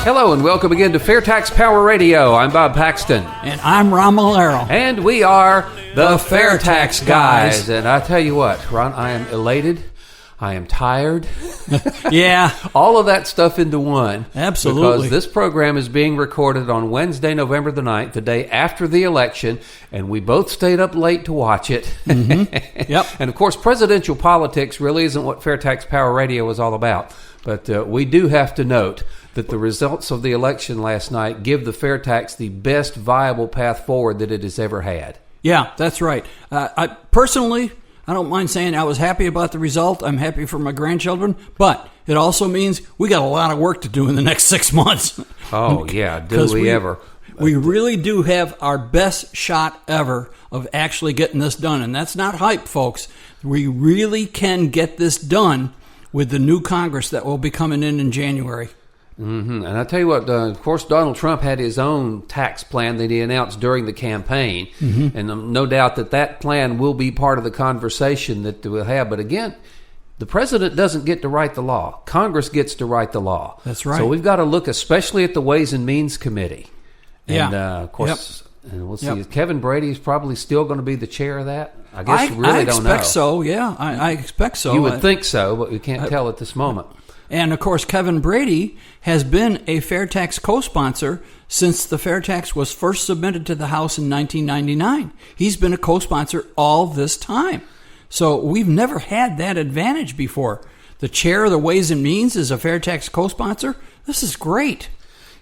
Hello and welcome again to FAIRtax Power Radio. I'm Bob Paxton. And I'm Ron Malero. And we are the FAIRtax Guys. And I tell you what, Ron, I am elated. I am tired. Yeah. All of that stuff into one. Absolutely. Because this program is being recorded on Wednesday, November the 9th, the day after the election, and we both stayed up late to watch it. Mm-hmm. Yep. And, of course, presidential politics really isn't what FAIRtax Power Radio is all about. But we do have to note that the results of the election last night give the FAIRtax the best viable path forward that it has ever had. Yeah, that's right. I personally don't mind saying I was happy about the result. I'm happy for my grandchildren, but it also means we got a lot of work to do in the next 6 months. Oh, yeah, do we ever. We really do have our best shot ever of actually getting this done, and that's not hype, folks. We really can get this done with the new Congress that will be coming in January. Mm-hmm. And I tell you what, of course, Donald Trump had his own tax plan that he announced during the campaign, and no doubt that plan will be part of the conversation that we'll have. But again, the president doesn't get to write the law. Congress gets to write the law. That's right. So we've got to look especially at the Ways and Means Committee. And, of course, and we'll see. Kevin Brady is probably still going to be the chair of that. I guess we really don't know. I expect so, yeah. I expect so. You would think so, but we can't tell at this moment. And, of course, Kevin Brady has been a FAIRtax co-sponsor since the FAIRtax was first submitted to the House in 1999. He's been a co-sponsor all this time. So we've never had that advantage before. The chair of the Ways and Means is a FAIRtax co-sponsor. This is great.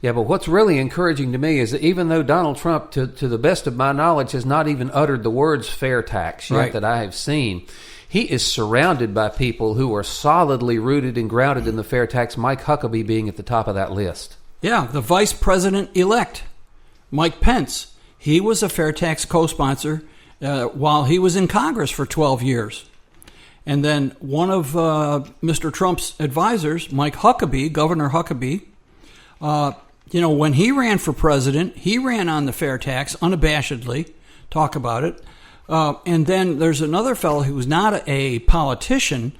Yeah, but what's really encouraging to me is that even though Donald Trump, to the best of my knowledge, has not even uttered the words fair tax yet that I have seen, he is surrounded by people who are solidly rooted and grounded in the fair tax, Mike Huckabee being at the top of that list. Yeah, the vice president-elect, Mike Pence, he was a FAIRtax co-sponsor while he was in Congress for 12 years. And then one of Mr. Trump's advisors, Mike Huckabee, Governor Huckabee, when he ran for president, he ran on the fair tax unabashedly, talk about it. And then there's another fellow who's not a politician.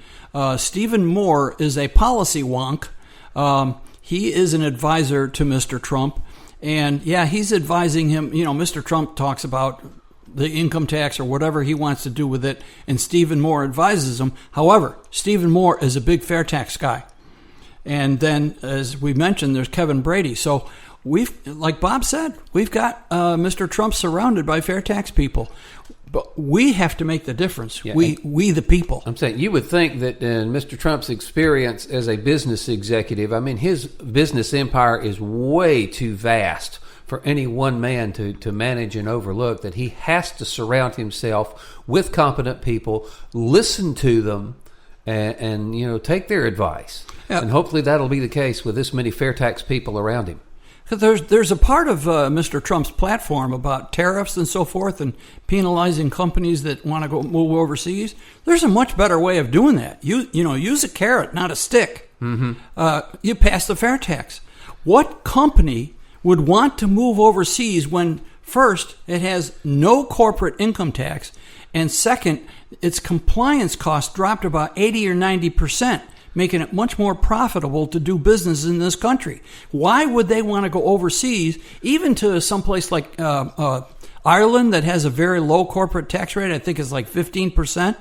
Stephen Moore is a policy wonk. He is an advisor to Mr. Trump. And, he's advising him. Mr. Trump talks about the income tax or whatever he wants to do with it, and Stephen Moore advises him. However, Stephen Moore is a big fair tax guy. And then, as we mentioned, there's Kevin Brady. So like Bob said, we've got Mr. Trump surrounded by fair tax people. But we have to make the difference. Yeah, we the people. I'm saying you would think that in Mr. Trump's experience as a business executive, his business empire is way too vast for any one man to manage and overlook, that he has to surround himself with competent people, listen to them, and take their advice. Yeah. And hopefully that'll be the case with this many fair tax people around him. There's a part of Mr. Trump's platform about tariffs and so forth and penalizing companies that want to move overseas. There's a much better way of doing that. Use a carrot, not a stick. Mm-hmm. You pass the fair tax. What company would want to move overseas when, first, it has no corporate income tax, and second, its compliance costs dropped about 80 or 90%? Making it much more profitable to do business in this country. Why would they want to go overseas, even to someplace like Ireland that has a very low corporate tax rate? I think it's like 15%.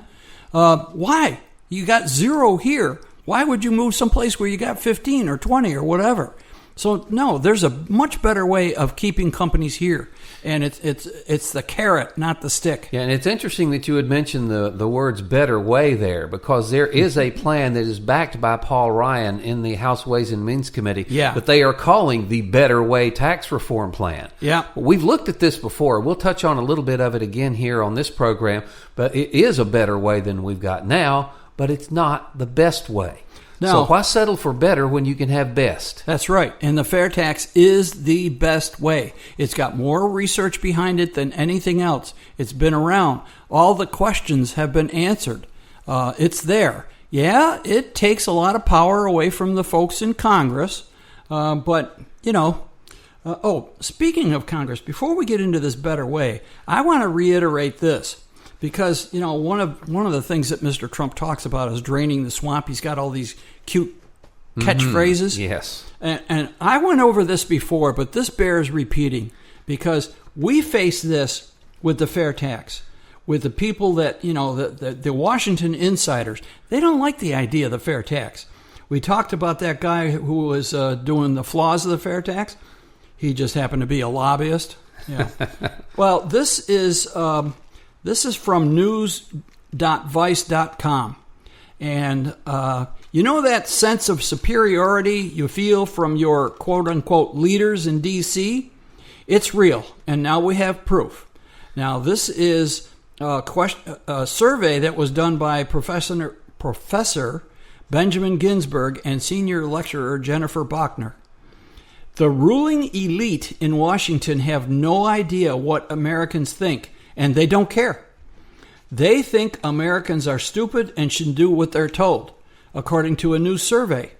Why? You got zero here. Why would you move someplace where you got 15 or 20 or whatever? So, no, there's a much better way of keeping companies here. And it's the carrot, not the stick. Yeah, and it's interesting that you would mention the words better way there, because there is a plan that is backed by Paul Ryan in the House Ways and Means Committee that they are calling the Better Way Tax Reform Plan. Yeah. We've looked at this before. We'll touch on a little bit of it again here on this program, but it is a better way than we've got now, but it's not the best way. No. So why settle for better when you can have best? That's right. And the fair tax is the best way. It's got more research behind it than anything else. It's been around. All the questions have been answered. It's there. Yeah, it takes a lot of power away from the folks in Congress. But, speaking of Congress, before we get into this better way, I want to reiterate this. Because, one of the things that Mr. Trump talks about is draining the swamp. He's got all these cute catchphrases. Yes. And I went over this before, but this bears repeating because we face this with the fair tax, with the people that, the Washington insiders. They don't like the idea of the fair tax. We talked about that guy who was doing the flaws of the fair tax. He just happened to be a lobbyist. Yeah. Well, this is from news.vice.com. And that sense of superiority you feel from your quote-unquote leaders in D.C.? It's real, and now we have proof. Now, this is a survey that was done by Professor Benjamin Ginsberg and senior lecturer Jennifer Bachner. The ruling elite in Washington have no idea what Americans think, and they don't care. They think Americans are stupid and should do what they're told, according to a new survey.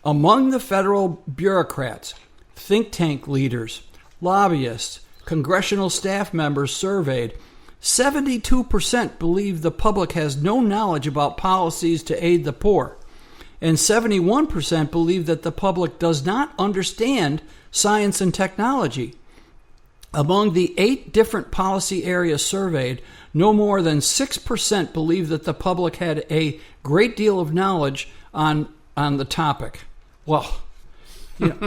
Among the federal bureaucrats, think tank leaders, lobbyists, congressional staff members surveyed, 72% believe the public has no knowledge about policies to aid the poor, and 71% believe that the public does not understand science and technology. Among the 8 different policy areas surveyed, no more than 6% believe that the public had a great deal of knowledge on the topic. Well,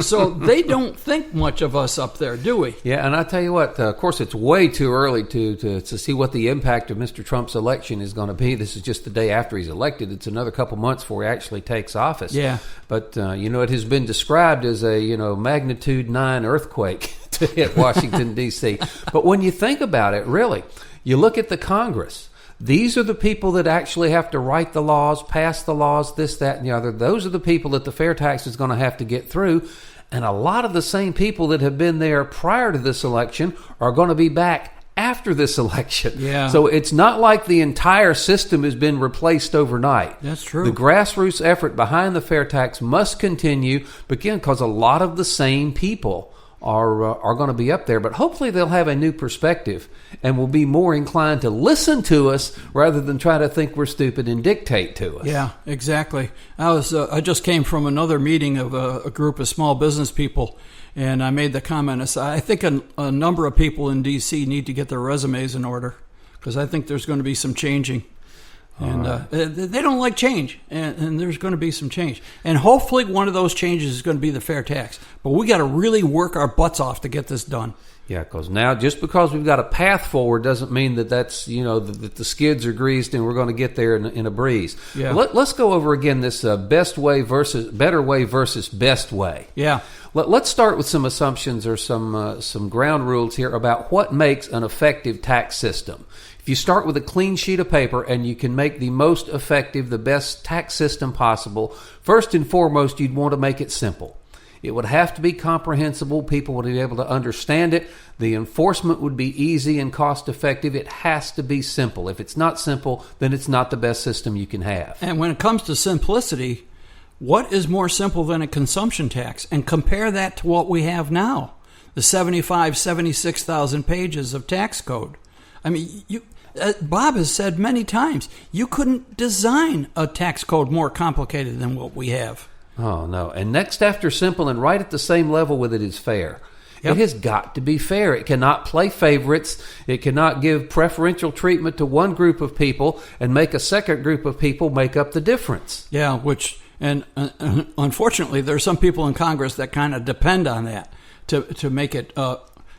so they don't think much of us up there, do we? Yeah, and I tell you what, of course, it's way too early to see what the impact of Mr. Trump's election is going to be. This is just the day after he's elected. It's another couple months before he actually takes office. Yeah. But, it has been described as a, magnitude 9 earthquake to hit Washington, D.C. But when you think about it, really, you look at the Congress. These are the people that actually have to write the laws, pass the laws, this, that, and the other. Those are the people that the fair tax is going to have to get through. And a lot of the same people that have been there prior to this election are going to be back after this election. Yeah. So it's not like the entire system has been replaced overnight. That's true. The grassroots effort behind the fair tax must continue, again, because a lot of the same people are going to be up there, but hopefully they'll have a new perspective and will be more inclined to listen to us rather than try to think we're stupid and dictate to us. Yeah, exactly. I just came from another meeting of a group of small business people, and I made the comment. I think a number of people in D.C. need to get their resumes in order because I think there's going to be some changing. And they don't like change, and there's going to be some change. And hopefully one of those changes is going to be the fair tax. But we got to really work our butts off to get this done. Yeah, because now just because we've got a path forward doesn't mean that that's, that the skids are greased and we're going to get there in a breeze. Yeah. Let's go over again this best way versus better way versus best way. Yeah. Let's start with some assumptions or some ground rules here about what makes an effective tax system. If you start with a clean sheet of paper and you can make the most effective, the best tax system possible, first and foremost, you'd want to make it simple. It would have to be comprehensible. People would be able to understand it. The enforcement would be easy and cost effective. It has to be simple. If it's not simple, then it's not the best system you can have. And when it comes to simplicity, what is more simple than a consumption tax? And compare that to what we have now, the 76,000 pages of tax code. I mean, Bob has said many times, you couldn't design a tax code more complicated than what we have. Oh, no. And next after simple and right at the same level with it is fair. Yep. It has got to be fair. It cannot play favorites. It cannot give preferential treatment to one group of people and make a second group of people make up the difference. Yeah, and unfortunately, there are some people in Congress that kind of depend on that to make it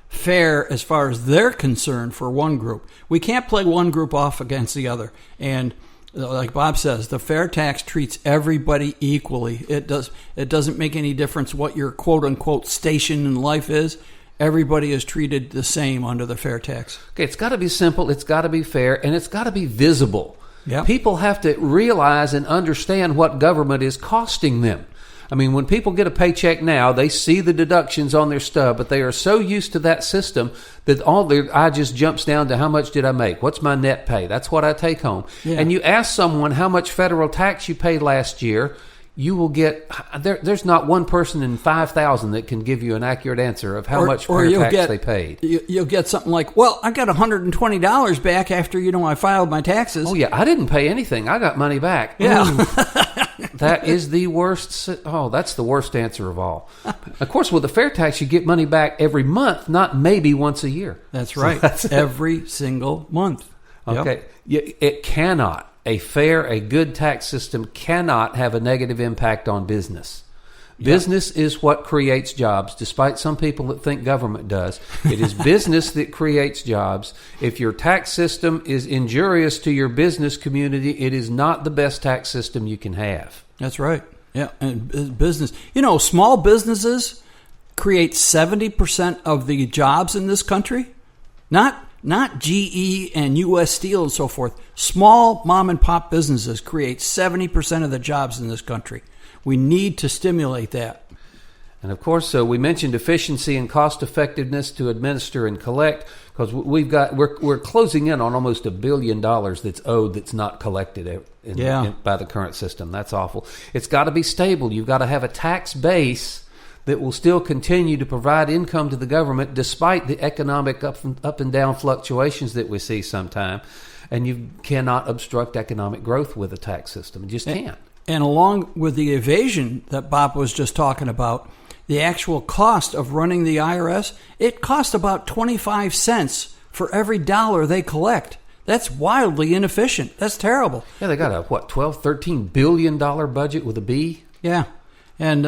fair as far as they're concerned for one group. We can't play one group off against the other. And like Bob says, the fair tax treats everybody equally. It doesn't make any difference what your quote-unquote station in life is. Everybody is treated the same under the fair tax. Okay, it's got to be simple, it's got to be fair, and it's got to be visible. Yep. People have to realize and understand what government is costing them. I mean, when people get a paycheck now, they see the deductions on their stub, but they are so used to that system that all their eye just jumps down to how much did I make? What's my net pay? That's what I take home. Yeah. And you ask someone how much federal tax you paid last year, you will get, there's not one person in 5,000 that can give you an accurate answer of how much fair tax they paid. You'll get something like, well, I got $120 back after, I filed my taxes. Oh, yeah, I didn't pay anything. I got money back. Yeah. That is the worst. That's the worst answer of all. Of course, with the fair tax, you get money back every month, not maybe once a year. That's right. Every single month. Okay. Yep. It cannot. A good tax system cannot have a negative impact on business. Business is what creates jobs, despite some people that think government does. It is business that creates jobs. If your tax system is injurious to your business community, it is not the best tax system you can have. That's right. Yeah, and business. Small businesses create 70% of the jobs in this country. Not GE and U.S. Steel and so forth. Small mom and pop businesses create 70% of the jobs in this country. We need to stimulate that. And of course, we mentioned efficiency and cost effectiveness to administer and collect, because we're closing in on almost $1 billion that's owed that's not collected by the current system. That's awful. It's got to be stable. You've got to have a tax base that will still continue to provide income to the government despite the economic up and down fluctuations that we see sometimes. And you cannot obstruct economic growth with a tax system. You just can't. And along with the evasion that Bob was just talking about, the actual cost of running the IRS, it costs about 25 cents for every dollar they collect. That's wildly inefficient. That's terrible. Yeah, they got a, $13 billion budget with a B? Yeah. And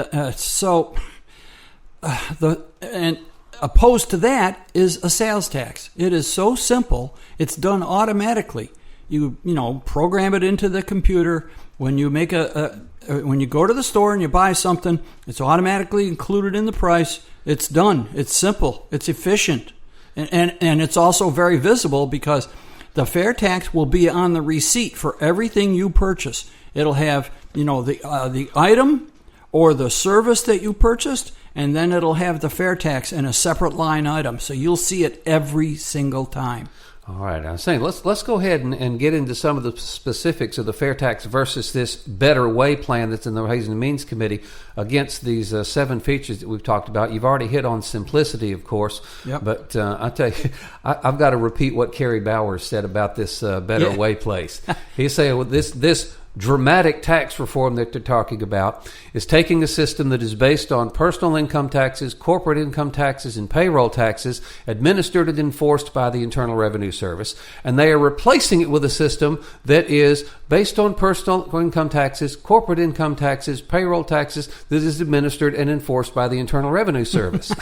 and opposed to that is a sales tax. It is so simple. It's done automatically. You program it into the computer. When you make when you go to the store and you buy something, it's automatically included in the price. It's done. It's simple. It's efficient, and it's also very visible because the fair tax will be on the receipt for everything you purchase. It'll have the item or the service that you purchased, and then it'll have the fair tax in a separate line item. So you'll see it every single time. All right, I was saying let's go ahead and get into some of the specifics of the fair tax versus this Better Way plan that's in the Ways and Means Committee against these 7 features that we've talked about. You've already hit on simplicity, of course, but I tell you, I've got to repeat what Kerry Bowers said about this Better Way place. He's saying this dramatic tax reform that they're talking about is taking a system that is based on personal income taxes, corporate income taxes, and payroll taxes administered and enforced by the Internal Revenue Service, and they are replacing it with a system that is based on personal income taxes, corporate income taxes, payroll taxes that is administered and enforced by the Internal Revenue Service.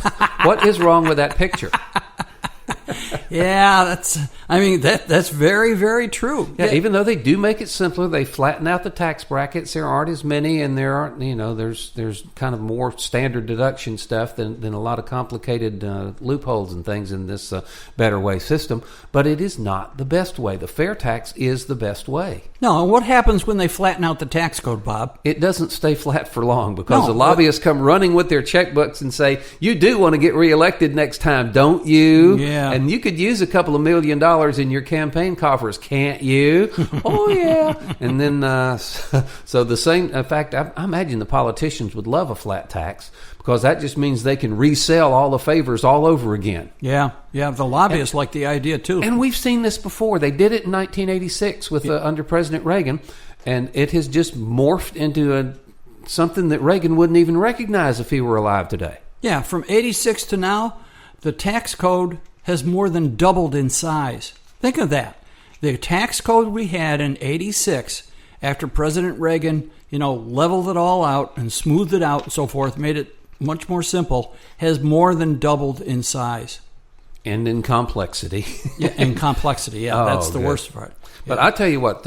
What is wrong with that picture? Yeah, that's very, very true. Yeah, even though they do make it simpler, they flatten out the tax brackets. There aren't as many, and there aren't, there's kind of more standard deduction stuff than a lot of complicated loopholes and things in this Better Way system. But it is not the best way. The fair tax is the best way. No, and what happens when they flatten out the tax code, Bob? It doesn't stay flat for long because the lobbyists come running with their checkbooks and say, "You do want to get reelected next time, don't you?" Yeah. And you could use a couple of $1 million in your campaign coffers, can't you? Oh, yeah. And then, so the same, in fact, I imagine the politicians would love a flat tax because that just means they can resell all the favors all over again. Yeah, the lobbyists like the idea, too. And we've seen this before. They did it in 1986 with under President Reagan, and it has just morphed into something that Reagan wouldn't even recognize if he were alive today. Yeah, from 86 to now, the tax code has more than doubled in size. Think of that. The tax code we had in 86, after President Reagan, leveled it all out and smoothed it out and so forth, made it much more simple, has more than doubled in size. And in complexity. That's the worst part. But I tell you what,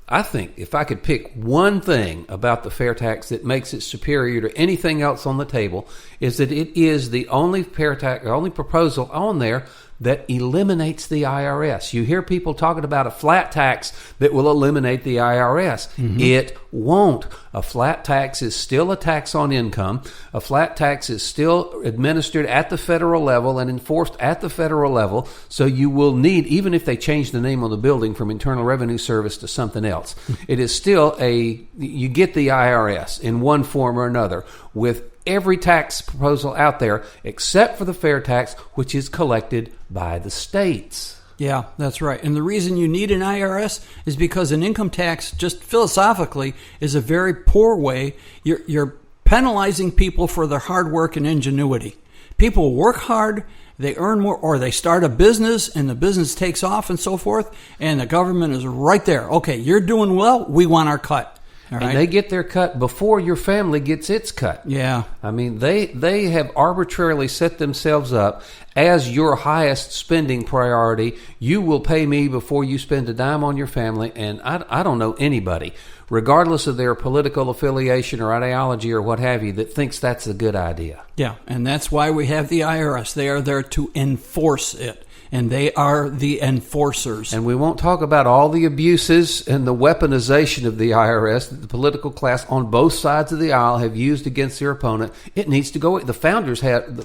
I think if I could pick one thing about the fair tax that makes it superior to anything else on the table, is that it is the only proposal on there that eliminates the IRS. You hear people talking about a flat tax that will eliminate the IRS. Mm-hmm. It won't. A flat tax is still a tax on income. A flat tax is still administered at the federal level and enforced at the federal level. So you will need, even if they change the name on the building from Internal Revenue Service to something else, it is still you get the IRS in one form or another with every tax proposal out there except for the fair tax, which is collected by the states. Yeah, that's right. And the reason you need an IRS is because an income tax, just philosophically, is a very poor way. You're penalizing people for their hard work and ingenuity. People work hard, they earn more, or they start a business and the business takes off and so forth, and the government is right there. Okay, you're doing well, we want our cut. All right? And they get their cut before your family gets its cut. Yeah. I mean, they have arbitrarily set themselves up as your highest spending priority. You will pay me before you spend a dime on your family, and I don't know anybody, regardless of their political affiliation or ideology or what have you, that thinks that's a good idea. Yeah, and that's why we have the IRS. They are there to enforce it. And they are the enforcers. And we won't talk about all the abuses and the weaponization of the IRS that the political class on both sides of the aisle have used against their opponent. It needs to go. The founders had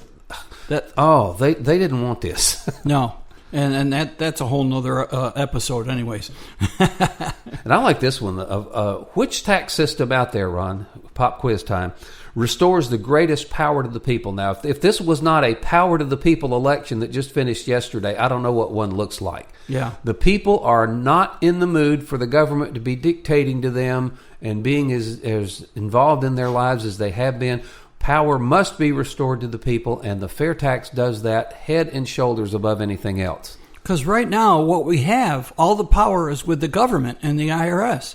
that. Oh, they didn't want this. No, and that's a whole nother episode, anyways. And I like this one. Which tax system out there, Ron? Pop quiz time. Restores the greatest power to the people. Now, if this was not a power to the people election that just finished yesterday, I don't know what one looks like. Yeah. The people are not in the mood for the government to be dictating to them and being as involved in their lives as they have been. Power must be restored to the people, and the fair tax does that head and shoulders above anything else. Because right now, what we have, all the power is with the government and the IRS.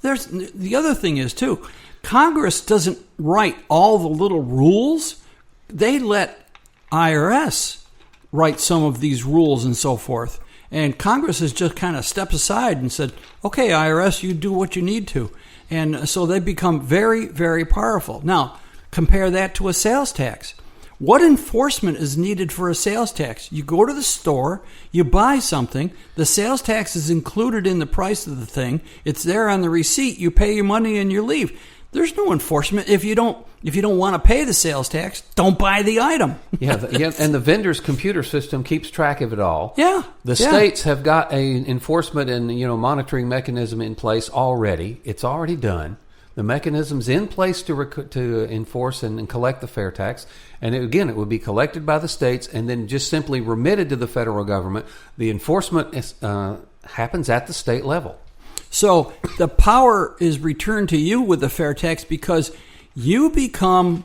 There's the other thing is, too, Congress doesn't write all the little rules. They let IRS write some of these rules and so forth. And Congress has just kind of stepped aside and said, okay, IRS, you do what you need to. And so they become very, very powerful. Now, compare that to a sales tax. What enforcement is needed for a sales tax? You go to the store, you buy something, the sales tax is included in the price of the thing, it's there on the receipt, you pay your money and you leave. There's no enforcement. If you don't want to pay the sales tax, don't buy the item. Yeah, and the vendor's computer system keeps track of it all. Yeah. The states have got an enforcement and monitoring mechanism in place already. It's already done. The mechanism's in place to enforce and collect the fair tax. And it would be collected by the states and then just simply remitted to the federal government. The enforcement happens at the state level. So the power is returned to you with the fair tax because you become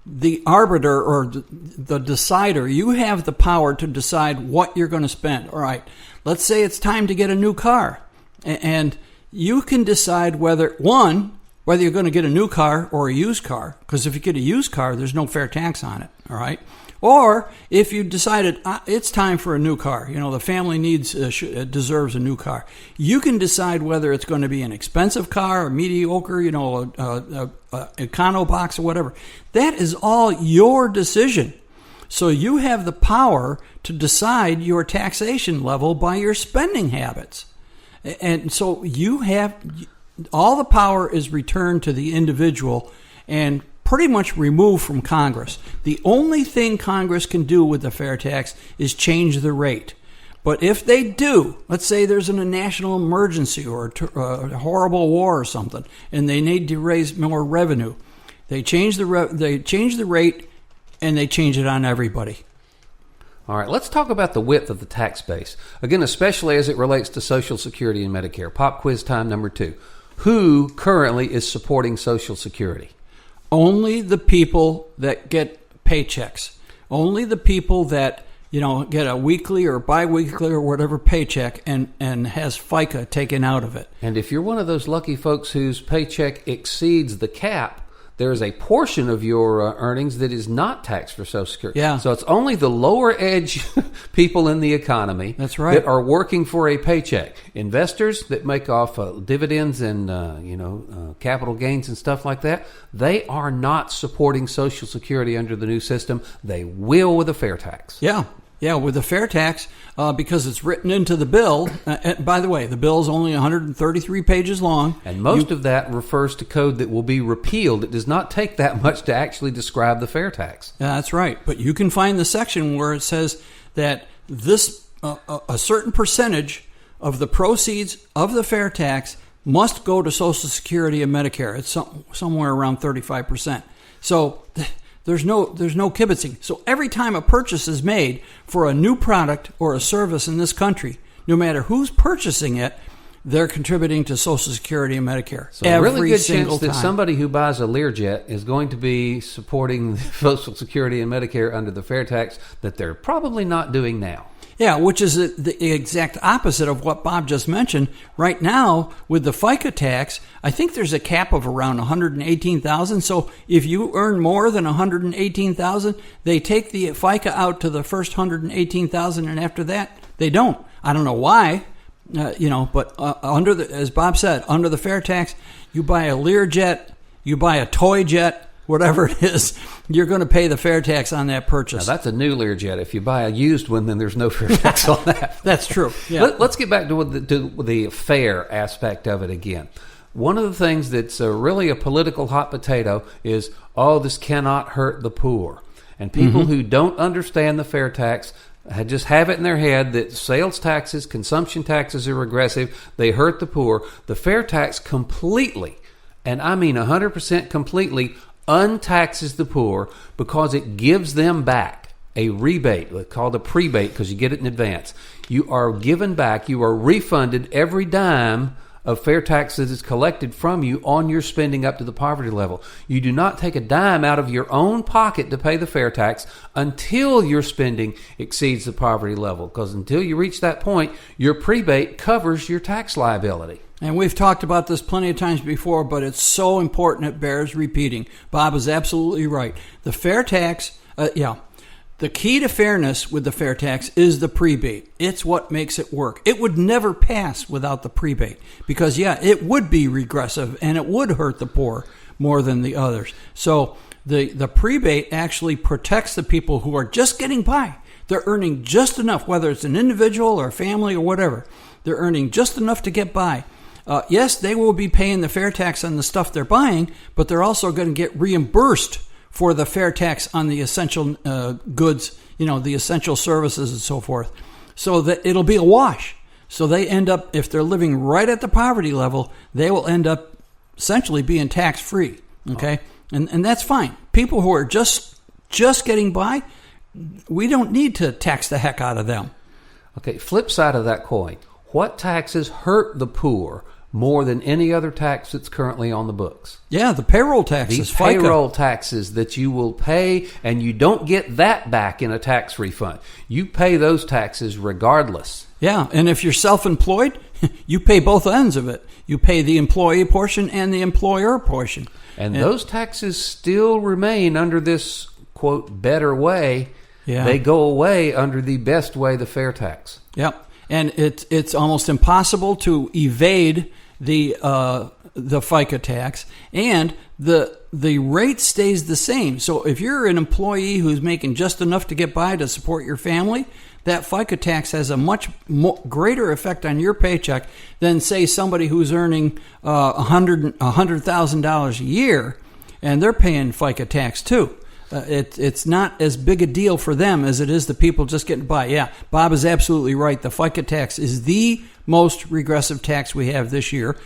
the arbiter or the decider. You have the power to decide what you're going to spend. All right, let's say it's time to get a new car. And you can decide whether you're going to get a new car or a used car. Because if you get a used car, there's no fair tax on it. All right. Or if you decided it's time for a new car, the family deserves a new car, you can decide whether it's going to be an expensive car, a mediocre, a econo box or whatever. That is all your decision. So you have the power to decide your taxation level by your spending habits. And so you have all the power is returned to the individual and pretty much removed from Congress. The only thing Congress can do with the fair tax is change the rate. But if they do, let's say there's a national emergency or a horrible war or something, and they need to raise more revenue, they change the rate, and they change it on everybody. All right, let's talk about the width of the tax base. Again, especially as it relates to Social Security and Medicare. Pop quiz time number 2. Who currently is supporting Social Security? Only the people that get paychecks. Only the people that, get a weekly or biweekly or whatever paycheck and has FICA taken out of it. And if you're one of those lucky folks whose paycheck exceeds the cap, there is a portion of your earnings that is not taxed for Social Security. Yeah. So it's only the lower edge people in the economy That's right. that are working for a paycheck. Investors that make off dividends and capital gains and stuff like that, they are not supporting Social Security under the new system. They will with a fair tax. Yeah, with the fair tax, because it's written into the bill. By the way, the bill is only 133 pages long. And most of that refers to code that will be repealed. It does not take that much to actually describe the fair tax. Yeah, that's right. But you can find the section where it says that this a certain percentage of the proceeds of the fair tax must go to Social Security and Medicare. It's somewhere around 35%. So There's no kibitzing. So every time a purchase is made for a new product or a service in this country, no matter who's purchasing it, they're contributing to Social Security and Medicare. So a really good chance that somebody who buys a Learjet is going to be supporting Social Security and Medicare under the fair tax that they're probably not doing now. Yeah, which is the exact opposite of what Bob just mentioned. Right now, with the FICA tax, I think there's a cap of around $118,000. So if you earn more than $118,000, they take the FICA out to the first $118,000, and after that, they don't. I don't know why, but as Bob said, under the fair tax, you buy a Learjet, you buy a toy jet, whatever it is, you're going to pay the fair tax on that purchase. Now, that's a new Learjet. If you buy a used one, then there's no fair tax on that. That's true. Yeah. Let's get back to the fair aspect of it again. One of the things that's really a political hot potato is, this cannot hurt the poor. And people who don't understand the fair tax just have it in their head that sales taxes, consumption taxes are regressive. They hurt the poor. The fair tax completely, and I mean 100% completely, untaxes the poor because it gives them back a rebate, called a prebate, because you get it in advance. You are given back, you are refunded every dime of fair tax that is collected from you on your spending up to the poverty level. You do not take a dime out of your own pocket to pay the fair tax until your spending exceeds the poverty level, because until you reach that point, your prebate covers your tax liability. And we've talked about this plenty of times before, but it's so important it bears repeating. Bob is absolutely right. The fair tax, the key to fairness with the fair tax is the prebate. It's what makes it work. It would never pass without the prebate because, it would be regressive and it would hurt the poor more than the others. So the prebate actually protects the people who are just getting by. They're earning just enough, whether it's an individual or a family or whatever. They're earning just enough to get by. Yes, they will be paying the fair tax on the stuff they're buying, but they're also going to get reimbursed for the fair tax on the essential goods, the essential services and so forth. So that it'll be a wash. So they end up, if they're living right at the poverty level, they will end up essentially being tax-free. Okay? And that's fine. People who are just getting by, we don't need to tax the heck out of them. Okay, flip side of that coin. What taxes hurt the poor more than any other tax that's currently on the books? Yeah, the payroll taxes. These payroll taxes that you will pay, and you don't get that back in a tax refund. You pay those taxes regardless. Yeah, and if you're self-employed, you pay both ends of it. You pay the employee portion and the employer portion. And those taxes still remain under this, quote, better way. Yeah. They go away under the best way, the fair tax. Yep. And it's almost impossible to evade the FICA tax, and the rate stays the same. So if you're an employee who's making just enough to get by to support your family, that FICA tax has a much greater effect on your paycheck than, say, somebody who's earning $100,000 a year, and they're paying FICA tax too. It's not as big a deal for them as it is the people just getting by. Yeah, Bob is absolutely right. The FICA tax is the most regressive tax we have this year,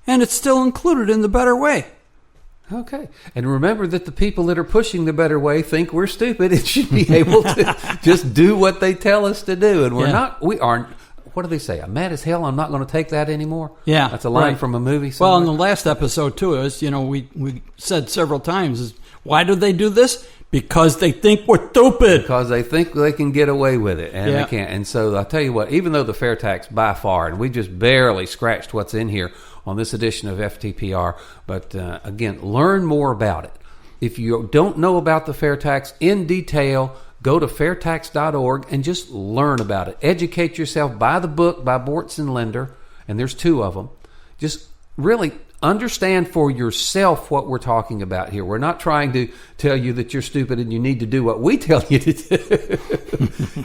and it's still included in the better way. Okay. And remember that the people that are pushing the better way think we're stupid and should be able to just do what they tell us to do. And we aren't. What do they say? I'm mad as hell. I'm not going to take that anymore. Yeah. That's a line from a movie somewhere. Well, in the last episode, too, is, we said several times, is why do they do this? Because they think we're stupid. Because they think they can get away with it, and they can't. And so I'll tell you what, even though the fair tax by far, and we just barely scratched what's in here on this edition of FTPR, but again, learn more about it. If you don't know about the fair tax in detail, go to FAIRtax.org and just learn about it. Educate yourself. Buy the book by Bortz and Linder, and there's 2 of them. Just really understand for yourself what we're talking about here. We're not trying to tell you that you're stupid and you need to do what we tell you to do.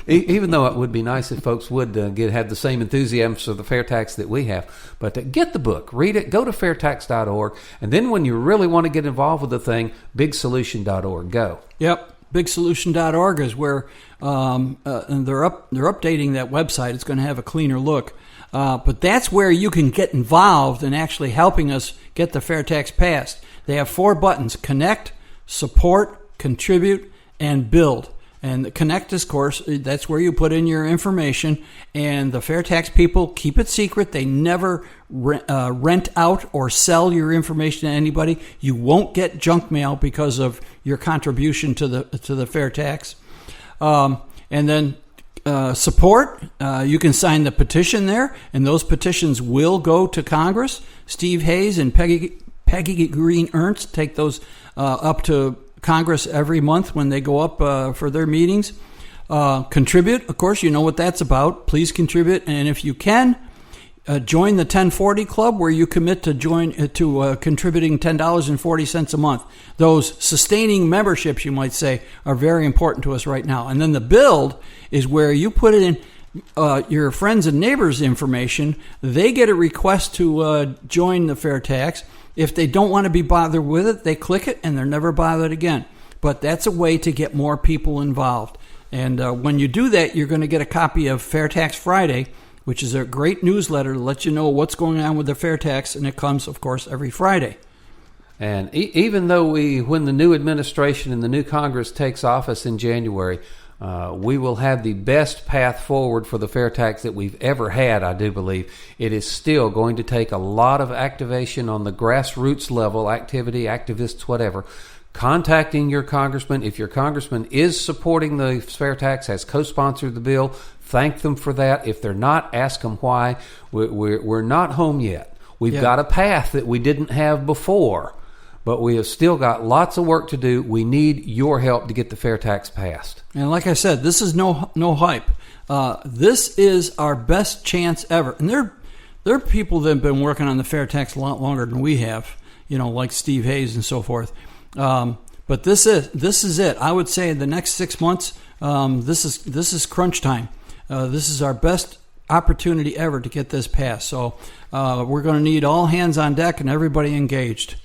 Even though it would be nice if folks would have the same enthusiasm for the fair tax that we have. But get the book, read it, go to FAIRtax.org, and then when you really want to get involved with the thing, BigSolution.org. Go. Yep. BigSolution.org is where and they're updating that website. It's going to have a cleaner look. But that's where you can get involved in actually helping us get the fair tax passed. They have 4 buttons: connect, support, contribute, and build. And the Connect, of course, that's where you put in your information. And the FAIRtax people keep it secret. They never rent out or sell your information to anybody. You won't get junk mail because of your contribution to the FAIRtax. And then support. You can sign the petition there, and those petitions will go to Congress. Steve Hayes and Peggy Green Ernst take those up to Congress every month when they go up for their meetings. Contribute, of course, you know what that's about. Please contribute, and if you can, join the 1040 Club, where you commit to contributing $10.40 a month. Those sustaining memberships, you might say, are very important to us right now. And then the build is where you put it in your friends and neighbors' information. They get a request to join the FAIRtax. If they don't want to be bothered with it, they click it and they're never bothered again. But that's a way to get more people involved. And when you do that, you're going to get a copy of FAIRtax Friday, which is a great newsletter to let you know what's going on with the FAIRtax, and it comes, of course, every Friday. And even though when the new administration and the new Congress takes office in January, we will have the best path forward for the FAIRtax that we've ever had, I do believe. It is still going to take a lot of activation on the grassroots level, activists, whatever. Contacting your congressman. If your congressman is supporting the FAIRtax, has co-sponsored the bill, thank them for that. If they're not, ask them why. We're not home yet. We've got a path that we didn't have before, but we have still got lots of work to do. We need your help to get the FAIRtax passed. And like I said, this is no hype. This is our best chance ever. And there are people that have been working on the FAIRtax a lot longer than we have, like Steve Hayes and so forth. But this is it. I would say in the next 6 months, this is crunch time. This is our best opportunity ever to get this passed. So we're going to need all hands on deck and everybody engaged.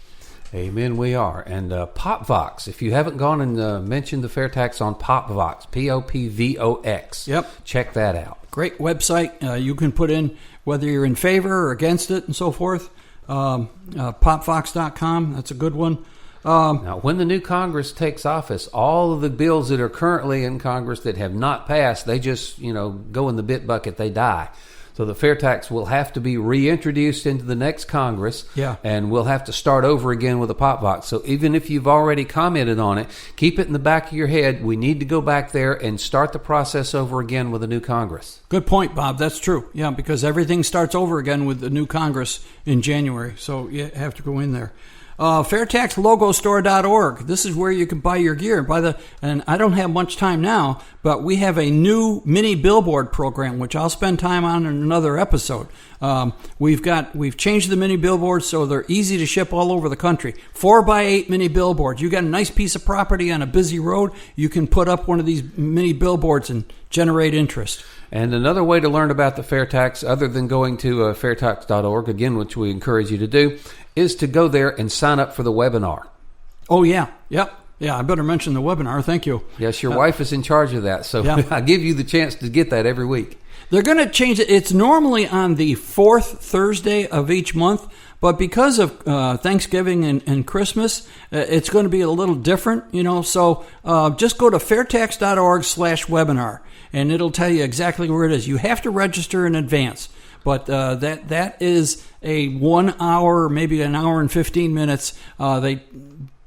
Amen, we are. And PopVox, if you haven't gone and mentioned the FAIRtax on PopVox, POPVOX, check that out. Great website. You can put in whether you're in favor or against it and so forth. PopVox.com, that's a good one. Now, when the new Congress takes office, all of the bills that are currently in Congress that have not passed, they just, go in the bit bucket, they die. So the FAIRtax will have to be reintroduced into the next Congress, and we'll have to start over again with a PopVox. So even if you've already commented on it, keep it in the back of your head. We need to go back there and start the process over again with a new Congress. Good point, Bob. That's true. Yeah, because everything starts over again with the new Congress in January. So you have to go in there. FairtaxLogoStore.org. This is where you can buy your gear. And I don't have much time now, but we have a new mini billboard program, which I'll spend time on in another episode. We've changed the mini billboards so they're easy to ship all over the country. 4x8 mini billboards. You got a nice piece of property on a busy road, you can put up one of these mini billboards and generate interest. And another way to learn about the FAIRtax, other than going to Fairtax.org, again, which we encourage you to do, is to go there and sign up for the webinar. Oh, yeah. Yep. Yeah, I better mention the webinar. Thank you. Yes, your wife is in charge of that, so I give you the chance to get that every week. They're going to change it. It's normally on the fourth Thursday of each month, but because of Thanksgiving and Christmas, it's going to be a little different, so just go to fairtax.org/webinar, and it'll tell you exactly where it is. You have to register in advance, but that is a 1 hour, maybe an hour and 15 minutes. They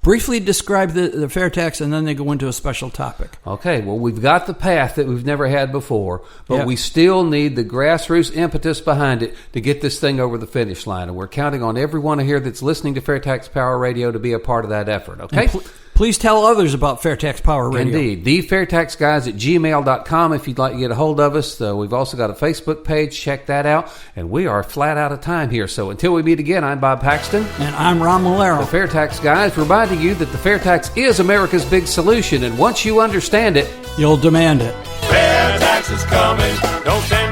briefly describe the FAIRtax, and then they go into a special topic. Okay, well, we've got the path that we've never had before, but we still need the grassroots impetus behind it to get this thing over the finish line. And we're counting on everyone here that's listening to FAIRtax Power Radio to be a part of that effort, okay? Please tell others about FAIRtax Power Radio. Indeed. The FAIRtax Guys at gmail.com if you'd like to get a hold of us. We've also got a Facebook page. Check that out. And we are flat out of time here. So until we meet again, I'm Bob Paxton. And I'm Ron Malero. The FAIRtax Guys reminding you that the FAIRtax is America's big solution. And once you understand it, you'll demand it. FAIRtax is coming. Don't send